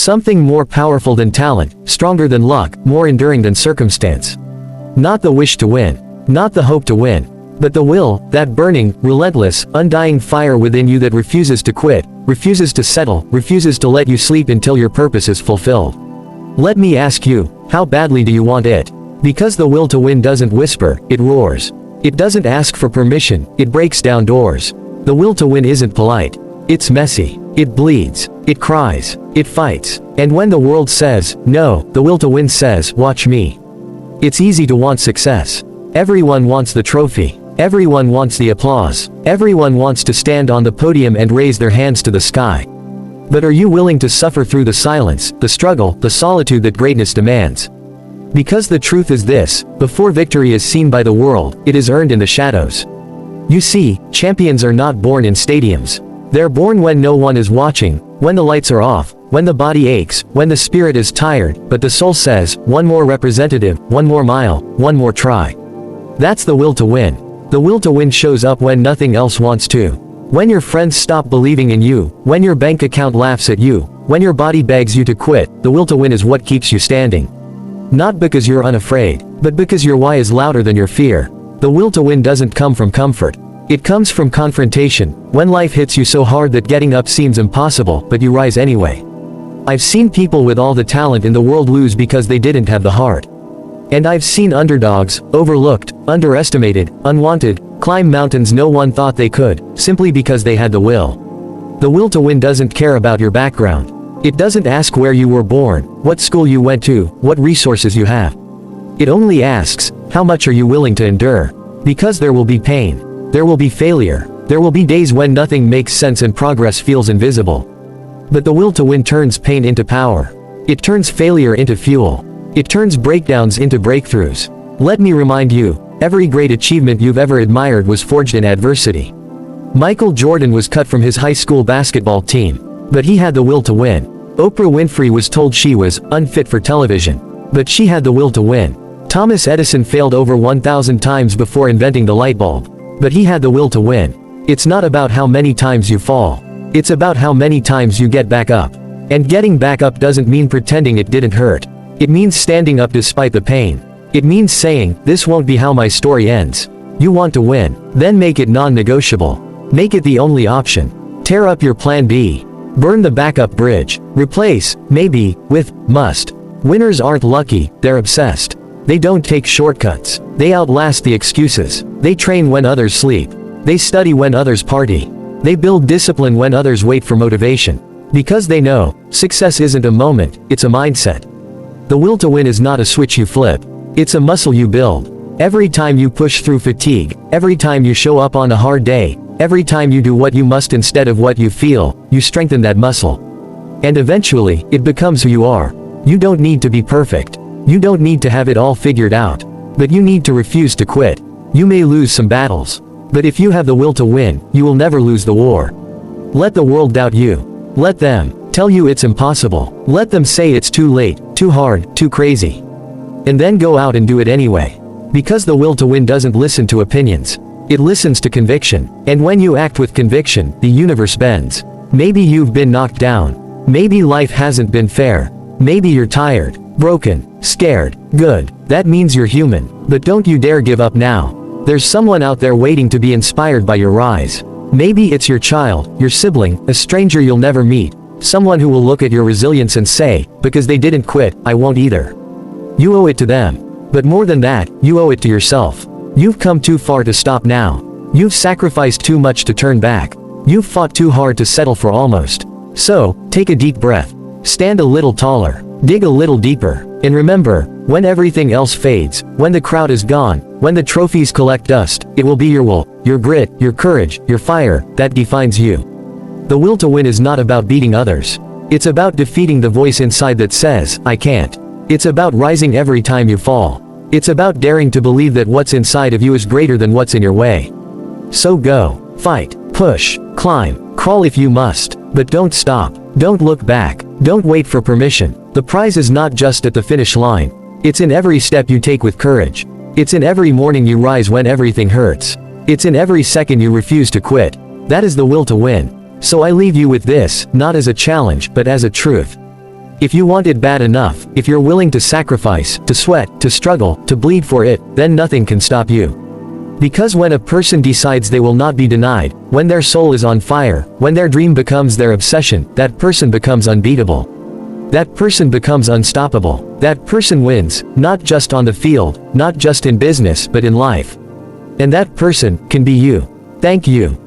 Something more powerful than talent, stronger than luck, more enduring than circumstance. Not the wish to win. Not the hope to win. But the will, that burning, relentless, undying fire within you that refuses to quit, refuses to settle, refuses to let you sleep until your purpose is fulfilled. Let me ask you, how badly do you want it? Because the will to win doesn't whisper, it roars. It doesn't ask for permission, it breaks down doors. The will to win isn't polite. It's messy. It bleeds. It cries. It fights. And when the world says, no, the will to win says, watch me. It's easy to want success. Everyone wants the trophy. Everyone wants the applause. Everyone wants to stand on the podium and raise their hands to the sky. But are you willing to suffer through the silence, the struggle, the solitude that greatness demands? Because the truth is this, before victory is seen by the world, it is earned in the shadows. You see, champions are not born in stadiums. They're born when no one is watching, when the lights are off, when the body aches, when the spirit is tired, but the soul says, one more representative, one more mile, one more try. That's the will to win. The will to win shows up when nothing else wants to. When your friends stop believing in you, when your bank account laughs at you, when your body begs you to quit, the will to win is what keeps you standing. Not because you're unafraid, but because your why is louder than your fear. The will to win doesn't come from comfort. It comes from confrontation, when life hits you so hard that getting up seems impossible, but you rise anyway. I've seen people with all the talent in the world lose because they didn't have the heart. And I've seen underdogs, overlooked, underestimated, unwanted, climb mountains no one thought they could, simply because they had the will. The will to win doesn't care about your background. It doesn't ask where you were born, what school you went to, what resources you have. It only asks, how much are you willing to endure? Because there will be pain. There will be failure. There will be days when nothing makes sense and progress feels invisible. But the will to win turns pain into power. It turns failure into fuel. It turns breakdowns into breakthroughs. Let me remind you, every great achievement you've ever admired was forged in adversity. Michael Jordan was cut from his high school basketball team, but he had the will to win. Oprah Winfrey was told she was unfit for television, but she had the will to win. Thomas Edison failed over 1,000 times before inventing the light bulb, but he had the will to win. It's not about how many times you fall. It's about how many times you get back up. And getting back up doesn't mean pretending it didn't hurt. It means standing up despite the pain. It means saying, this won't be how my story ends. You want to win? Then make it non-negotiable. Make it the only option. Tear up your plan B. Burn the backup bridge. Replace, maybe, with, must. Winners aren't lucky, they're obsessed. They don't take shortcuts. They outlast the excuses. They train when others sleep. They study when others party. They build discipline when others wait for motivation. Because they know, success isn't a moment, it's a mindset. The will to win is not a switch you flip. It's a muscle you build. Every time you push through fatigue, every time you show up on a hard day, every time you do what you must instead of what you feel, you strengthen that muscle. And eventually, it becomes who you are. You don't need to be perfect. You don't need to have it all figured out. But you need to refuse to quit. You may lose some battles. But if you have the will to win, you will never lose the war. Let the world doubt you. Let them tell you it's impossible. Let them say it's too late, too hard, too crazy. And then go out and do it anyway. Because the will to win doesn't listen to opinions. It listens to conviction. And when you act with conviction, the universe bends. Maybe you've been knocked down. Maybe life hasn't been fair. Maybe you're tired, broken, scared. Good. That means you're human. But don't you dare give up now. There's someone out there waiting to be inspired by your rise. Maybe it's your child, your sibling, a stranger you'll never meet. Someone who will look at your resilience and say, because they didn't quit, I won't either. You owe it to them. But more than that, you owe it to yourself. You've come too far to stop now. You've sacrificed too much to turn back. You've fought too hard to settle for almost. So, take a deep breath. Stand a little taller. Dig a little deeper. And remember, when everything else fades, when the crowd is gone, when the trophies collect dust, it will be your will, your grit, your courage, your fire, that defines you. The will to win is not about beating others. It's about defeating the voice inside that says, I can't. It's about rising every time you fall. It's about daring to believe that what's inside of you is greater than what's in your way. So go, fight, push, climb, crawl if you must, but don't stop. Don't look back. Don't wait for permission. The prize is not just at the finish line. It's in every step you take with courage. It's in every morning you rise when everything hurts. It's in every second you refuse to quit. That is the will to win. So I leave you with this, not as a challenge, but as a truth. If you want it bad enough, if you're willing to sacrifice, to sweat, to struggle, to bleed for it, then nothing can stop you. Because when a person decides they will not be denied, when their soul is on fire, when their dream becomes their obsession, that person becomes unbeatable. That person becomes unstoppable. That person wins, not just on the field, not just in business but in life. And that person can be you. Thank you.